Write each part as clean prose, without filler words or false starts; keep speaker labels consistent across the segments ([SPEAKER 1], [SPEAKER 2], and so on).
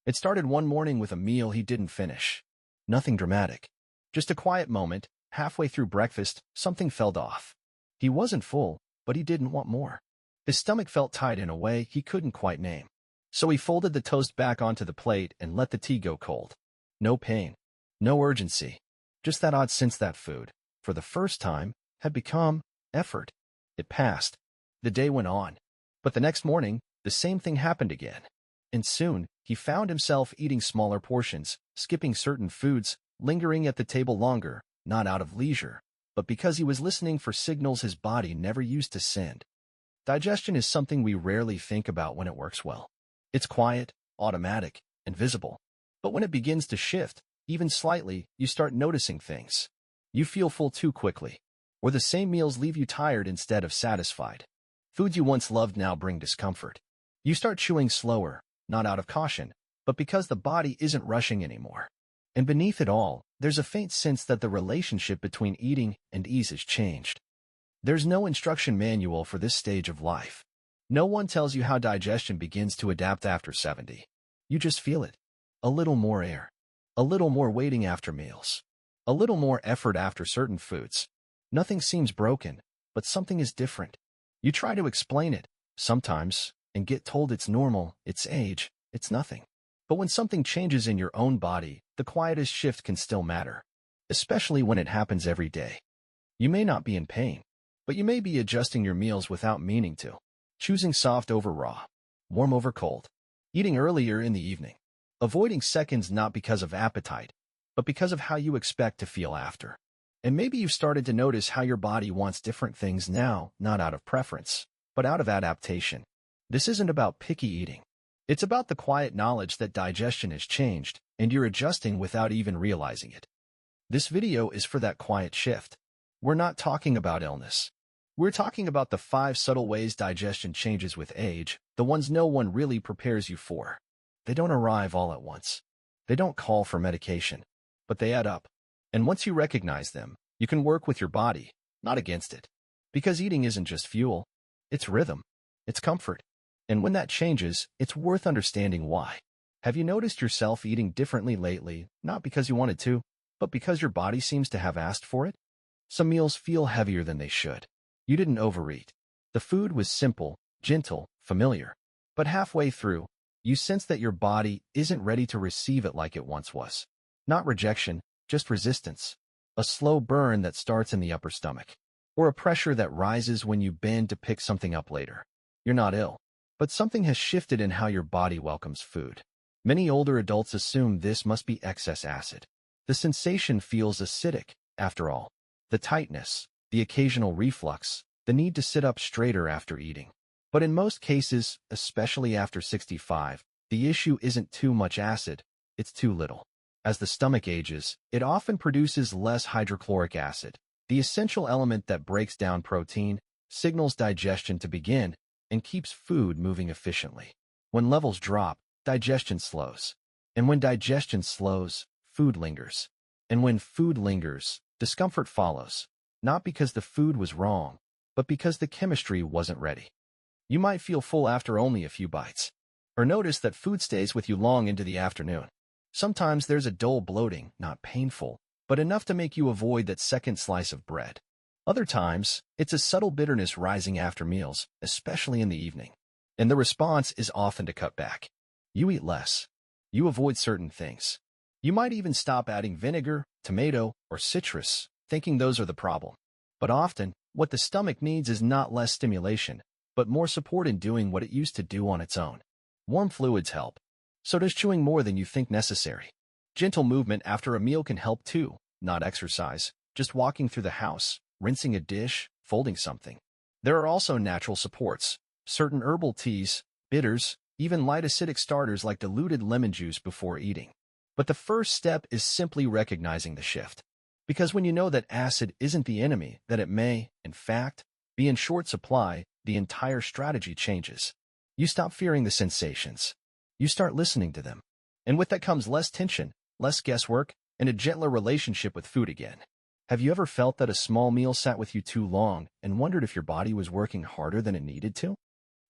[SPEAKER 1] It started one morning with a meal he didn't finish. Nothing dramatic. Just a quiet moment. Halfway through breakfast, something felt off. He wasn't full, but he didn't want more. His stomach felt tight in a way he couldn't quite name. So he folded the toast back onto the plate and let the tea go cold. No pain. No urgency. Just that odd sense that food, for the first time, had become effort. It passed. The day went on. But the next morning, the same thing happened again. And soon, he found himself eating smaller portions, skipping certain foods, lingering at the table longer, not out of leisure, but because he was listening for signals his body never used to send. Digestion is something we rarely think about when it works well. It's quiet, automatic, and visible. But when it begins to shift, even slightly, you start noticing things. You feel full too quickly. Or the same meals leave you tired instead of satisfied. Foods you once loved now bring discomfort. You start chewing slower, not out of caution, but because the body isn't rushing anymore. And beneath it all, there's a faint sense that the relationship between eating and ease has changed. There's no instruction manual for this stage of life. No one tells you how digestion begins to adapt after 70. You just feel it. A little more air. A little more waiting after meals. A little more effort after certain foods. Nothing seems broken, but something is different. You try to explain it, sometimes, and get told it's normal, it's age, it's nothing. But when something changes in your own body, the quietest shift can still matter, especially when it happens every day. You may not be in pain, but you may be adjusting your meals without meaning to, choosing soft over raw, warm over cold, eating earlier in the evening, avoiding seconds not because of appetite, but because of how you expect to feel after. And maybe you've started to notice how your body wants different things now, not out of preference, but out of adaptation. This isn't about picky eating. It's about the quiet knowledge that digestion has changed, and you're adjusting without even realizing it. This video is for that quiet shift. We're not talking about illness. We're talking about the 5 subtle ways digestion changes with age, the ones no one really prepares you for. They don't arrive all at once. They don't call for medication, but they add up. And once you recognize them, you can work with your body, not against it. Because eating isn't just fuel, it's rhythm, it's comfort. And when that changes, it's worth understanding why. Have you noticed yourself eating differently lately, not because you wanted to, but because your body seems to have asked for it? Some meals feel heavier than they should. You didn't overeat. The food was simple, gentle, familiar. But halfway through, you sense that your body isn't ready to receive it like it once was. Not rejection, just resistance. A slow burn that starts in the upper stomach. Or a pressure that rises when you bend to pick something up later. You're not ill. But something has shifted in how your body welcomes food. Many older adults assume this must be excess acid. The sensation feels acidic, after all. The tightness, the occasional reflux, the need to sit up straighter after eating. But in most cases, especially after 65, the issue isn't too much acid, it's too little. As the stomach ages, it often produces less hydrochloric acid, the essential element that breaks down protein, signals digestion to begin, and keeps food moving efficiently. When levels drop, digestion slows. And when digestion slows, food lingers. And when food lingers, discomfort follows. Not because the food was wrong, but because the chemistry wasn't ready. You might feel full after only a few bites. Or notice that food stays with you long into the afternoon. Sometimes there's a dull bloating, not painful, but enough to make you avoid that second slice of bread. Other times, it's a subtle bitterness rising after meals, especially in the evening. And the response is often to cut back. You eat less. You avoid certain things. You might even stop adding vinegar, tomato, or citrus, thinking those are the problem. But often, what the stomach needs is not less stimulation, but more support in doing what it used to do on its own. Warm fluids help. So does chewing more than you think necessary. Gentle movement after a meal can help too, not exercise, just walking through the house, rinsing a dish, folding something. There are also natural supports, certain herbal teas, bitters, even light acidic starters like diluted lemon juice before eating. But the first step is simply recognizing the shift. Because when you know that acid isn't the enemy, that it may, in fact, be in short supply, the entire strategy changes. You stop fearing the sensations. You start listening to them. And with that comes less tension, less guesswork, and a gentler relationship with food again. Have you ever felt that a small meal sat with you too long and wondered if your body was working harder than it needed to?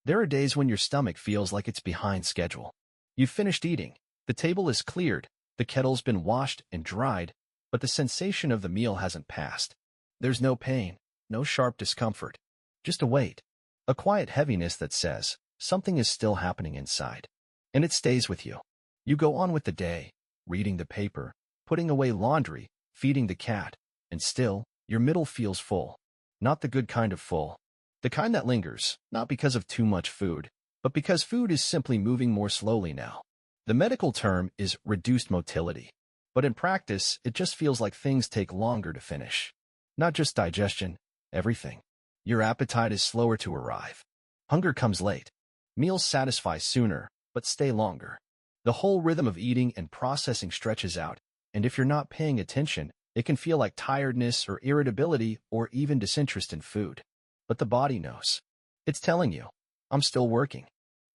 [SPEAKER 1] There are days when your stomach feels like it's behind schedule. You've finished eating, The table is cleared, the kettle's been washed and dried, but the sensation of the meal hasn't passed. There's no pain, no sharp discomfort, just a weight, a quiet heaviness that says something is still happening inside. And it stays with you. You go on with the day, reading the paper, putting away laundry, feeding the cat, and still, your middle feels full. Not the good kind of full. The kind that lingers, not because of too much food, but because food is simply moving more slowly now. The medical term is reduced motility, but in practice, it just feels like things take longer to finish. Not just digestion, everything. Your appetite is slower to arrive. Hunger comes late. Meals satisfy sooner, but stay longer. The whole rhythm of eating and processing stretches out, and if you're not paying attention, it can feel like tiredness or irritability or even disinterest in food. But the body knows. It's telling you, I'm still working.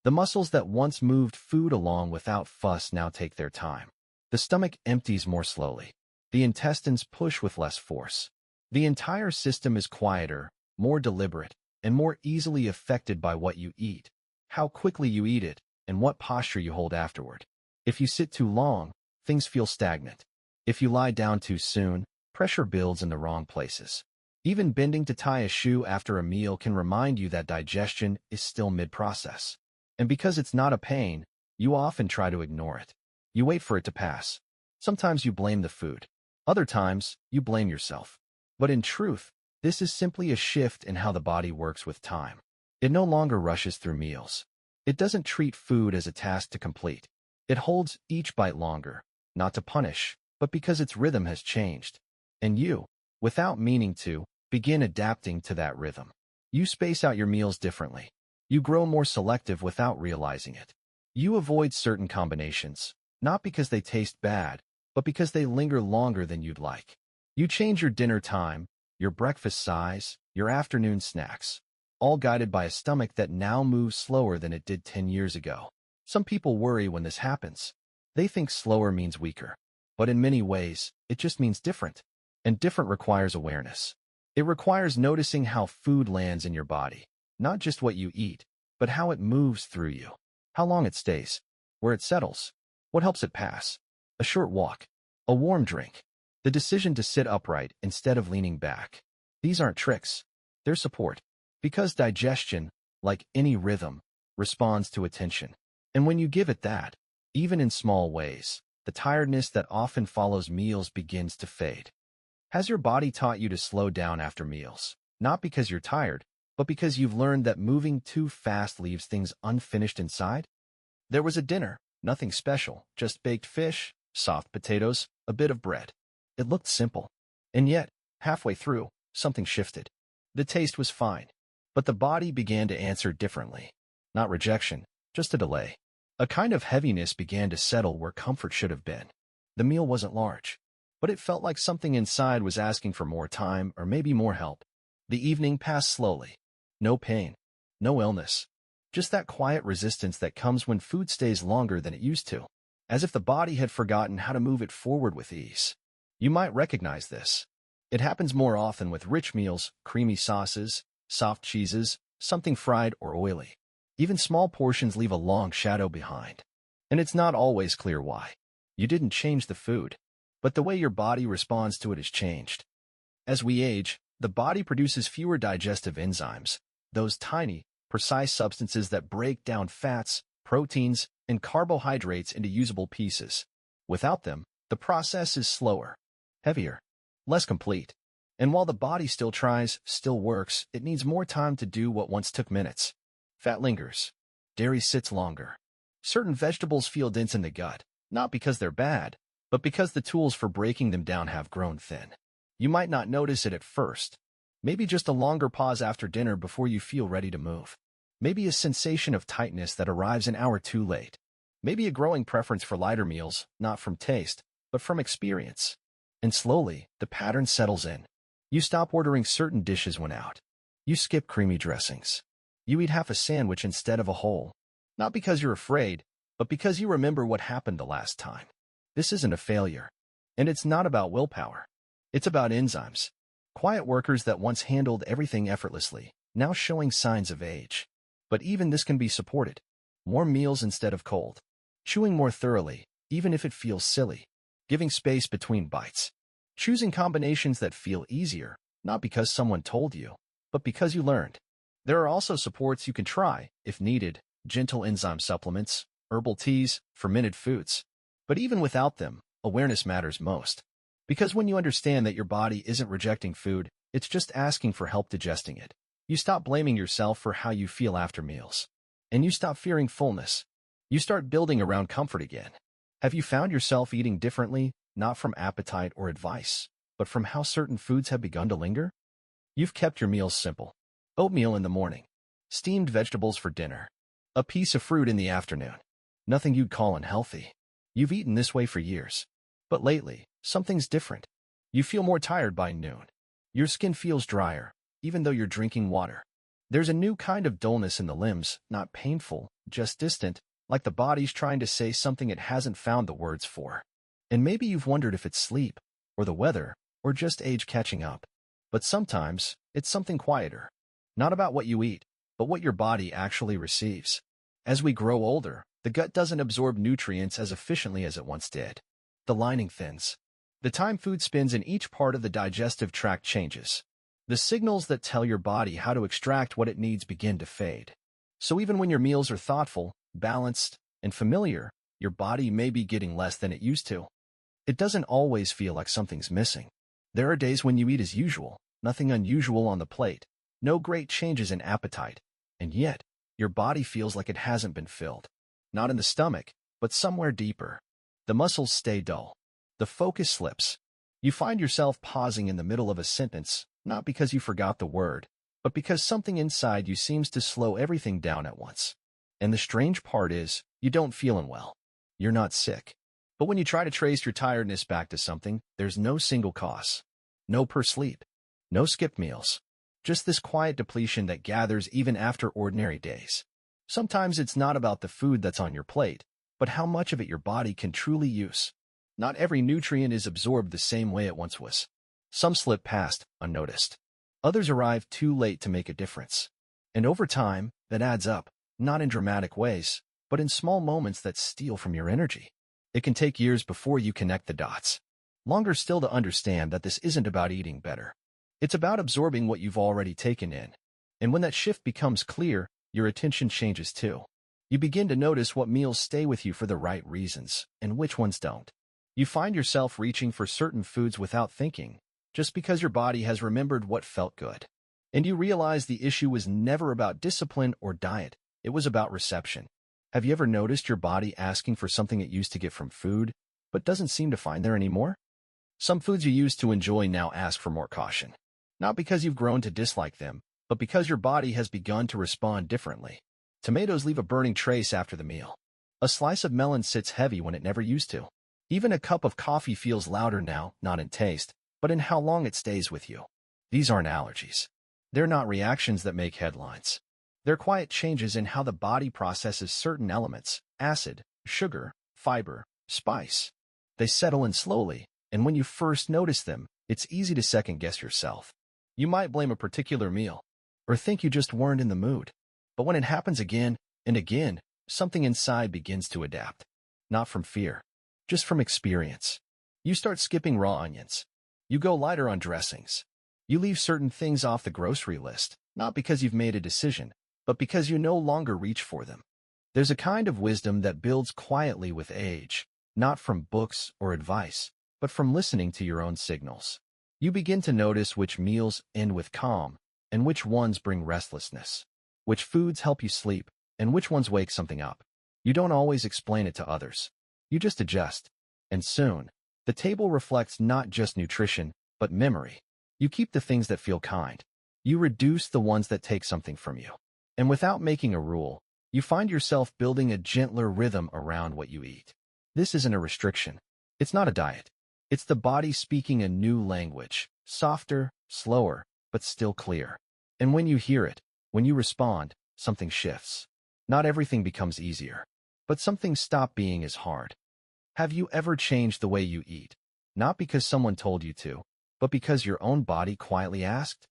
[SPEAKER 1] The muscles that once moved food along without fuss now take their time. The stomach empties more slowly. The intestines push with less force. The entire system is quieter, more deliberate, and more easily affected by what you eat, how quickly you eat it, and what posture you hold afterward. If you sit too long, things feel stagnant. If you lie down too soon, pressure builds in the wrong places. Even bending to tie a shoe after a meal can remind you that digestion is still mid-process. And because it's not a pain, you often try to ignore it. You wait for it to pass. Sometimes you blame the food. Other times, you blame yourself. But in truth, this is simply a shift in how the body works with time. It no longer rushes through meals. It doesn't treat food as a task to complete. It holds each bite longer, not to punish, but because its rhythm has changed. And you, without meaning to, begin adapting to that rhythm. You space out your meals differently. You grow more selective without realizing it. You avoid certain combinations, not because they taste bad, but because they linger longer than you'd like. You change your dinner time, your breakfast size, your afternoon snacks, all guided by a stomach that now moves slower than it did 10 years ago. Some people worry when this happens. They think slower means weaker. But in many ways, it just means different. And different requires awareness. It requires noticing how food lands in your body, not just what you eat, but how it moves through you, how long it stays, where it settles, what helps it pass. A short walk, a warm drink, the decision to sit upright instead of leaning back. These aren't tricks. They're support. Because digestion, like any rhythm, responds to attention. And when you give it that, even in small ways, the tiredness that often follows meals begins to fade. Has your body taught you to slow down after meals? Not because you're tired, but because you've learned that moving too fast leaves things unfinished inside? There was a dinner, nothing special, just baked fish, soft potatoes, a bit of bread. It looked simple. And yet, halfway through, something shifted. The taste was fine, but the body began to answer differently. Not rejection, just a delay. A kind of heaviness began to settle where comfort should have been. The meal wasn't large, but it felt like something inside was asking for more time or maybe more help. The evening passed slowly. No pain, no illness, just that quiet resistance that comes when food stays longer than it used to, as if the body had forgotten how to move it forward with ease. You might recognize this. It happens more often with rich meals, creamy sauces, soft cheeses, something fried or oily. Even small portions leave a long shadow behind. And it's not always clear why. You didn't change the food, but the way your body responds to it has changed. As we age, the body produces fewer digestive enzymes, those tiny, precise substances that break down fats, proteins, and carbohydrates into usable pieces. Without them, the process is slower, heavier, less complete. And while the body still tries, still works, it needs more time to do what once took minutes. Fat lingers. Dairy sits longer. Certain vegetables feel dense in the gut, not because they're bad, but because the tools for breaking them down have grown thin. You might not notice it at first. Maybe just a longer pause after dinner before you feel ready to move. Maybe a sensation of tightness that arrives an hour too late. Maybe a growing preference for lighter meals, not from taste, but from experience. And slowly, the pattern settles in. You stop ordering certain dishes when out. You skip creamy dressings. You eat half a sandwich instead of a whole. Not because you're afraid, but because you remember what happened the last time. This isn't a failure. And it's not about willpower. It's about enzymes. Quiet workers that once handled everything effortlessly, now showing signs of age. But even this can be supported. Warm meals instead of cold. Chewing more thoroughly, even if it feels silly. Giving space between bites. Choosing combinations that feel easier, not because someone told you, but because you learned. There are also supports you can try, if needed, gentle enzyme supplements, herbal teas, fermented foods. But even without them, awareness matters most. Because when you understand that your body isn't rejecting food, it's just asking for help digesting it. You stop blaming yourself for how you feel after meals. And you stop fearing fullness. You start building around comfort again. Have you found yourself eating differently, not from appetite or advice, but from how certain foods have begun to linger? You've kept your meals simple. Oatmeal in the morning. Steamed vegetables for dinner. A piece of fruit in the afternoon. Nothing you'd call unhealthy. You've eaten this way for years. But lately, something's different. You feel more tired by noon. Your skin feels drier, even though you're drinking water. There's a new kind of dullness in the limbs, not painful, just distant, like the body's trying to say something it hasn't found the words for. And maybe you've wondered if it's sleep, or the weather, or just age catching up. But sometimes, it's something quieter. Not about what you eat, but what your body actually receives. As we grow older, the gut doesn't absorb nutrients as efficiently as it once did. The lining thins. The time food spends in each part of the digestive tract changes. The signals that tell your body how to extract what it needs begin to fade. So even when your meals are thoughtful, balanced, and familiar, your body may be getting less than it used to. It doesn't always feel like something's missing. There are days when you eat as usual, nothing unusual on the plate, no great changes in appetite, and yet, your body feels like it hasn't been filled. Not in the stomach, but somewhere deeper. The muscles stay dull. The focus slips. You find yourself pausing in the middle of a sentence, not because you forgot the word, but because something inside you seems to slow everything down at once. And the strange part is, you don't feel unwell. You're not sick. But when you try to trace your tiredness back to something, there's no single cause. No poor sleep. No skipped meals. Just this quiet depletion that gathers even after ordinary days. Sometimes it's not about the food that's on your plate, but how much of it your body can truly use. Not every nutrient is absorbed the same way it once was. Some slip past, unnoticed. Others arrive too late to make a difference. And over time, that adds up, not in dramatic ways, but in small moments that steal from your energy. It can take years before you connect the dots. Longer still to understand that this isn't about eating better. It's about absorbing what you've already taken in. And when that shift becomes clear, your attention changes too. You begin to notice what meals stay with you for the right reasons, and which ones don't. You find yourself reaching for certain foods without thinking, just because your body has remembered what felt good. And you realize the issue was never about discipline or diet, it was about reception. Have you ever noticed your body asking for something it used to get from food, but doesn't seem to find there anymore? Some foods you used to enjoy now ask for more caution. Not because you've grown to dislike them, but because your body has begun to respond differently. Tomatoes leave a burning trace after the meal. A slice of melon sits heavy when it never used to. Even a cup of coffee feels louder now, not in taste, but in how long it stays with you. These aren't allergies. They're not reactions that make headlines. They're quiet changes in how the body processes certain elements, acid, sugar, fiber, spice. They settle in slowly, and when you first notice them, it's easy to second-guess yourself. You might blame a particular meal, or think you just weren't in the mood. But when it happens again and again, something inside begins to adapt. Not from fear, just from experience. You start skipping raw onions. You go lighter on dressings. You leave certain things off the grocery list, not because you've made a decision, but because you no longer reach for them. There's a kind of wisdom that builds quietly with age, not from books or advice, but from listening to your own signals. You begin to notice which meals end with calm, and which ones bring restlessness. Which foods help you sleep, and which ones wake something up. You don't always explain it to others. You just adjust. And soon, the table reflects not just nutrition, but memory. You keep the things that feel kind. You reduce the ones that take something from you. And without making a rule, you find yourself building a gentler rhythm around what you eat. This isn't a restriction. It's not a diet. It's the body speaking a new language, softer, slower, but still clear. And when you hear it, when you respond, something shifts. Not everything becomes easier, but some things stop being as hard. Have you ever changed the way you eat? Not because someone told you to, but because your own body quietly asked?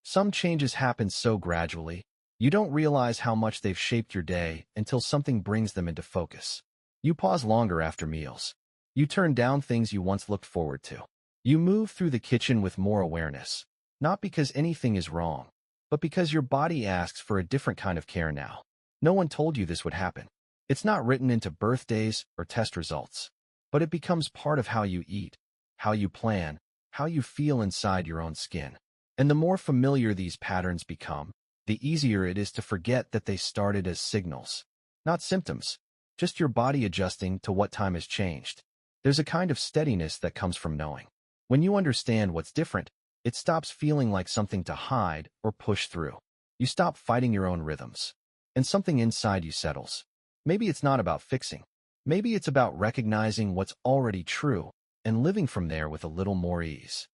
[SPEAKER 1] Some changes happen so gradually, you don't realize how much they've shaped your day until something brings them into focus. You pause longer after meals. You turn down things you once looked forward to. You move through the kitchen with more awareness, not because anything is wrong, but because your body asks for a different kind of care now. No one told you this would happen. It's not written into birthdays or test results, but it becomes part of how you eat, how you plan, how you feel inside your own skin. And the more familiar these patterns become, the easier it is to forget that they started as signals, not symptoms, just your body adjusting to what time has changed. There's a kind of steadiness that comes from knowing. When you understand what's different, it stops feeling like something to hide or push through. You stop fighting your own rhythms, and something inside you settles. Maybe it's not about fixing. Maybe it's about recognizing what's already true and living from there with a little more ease.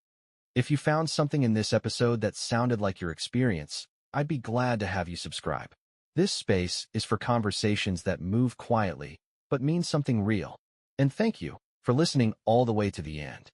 [SPEAKER 1] If you found something in this episode that sounded like your experience, I'd be glad to have you subscribe. This space is for conversations that move quietly, but mean something real. And thank you for listening all the way to the end.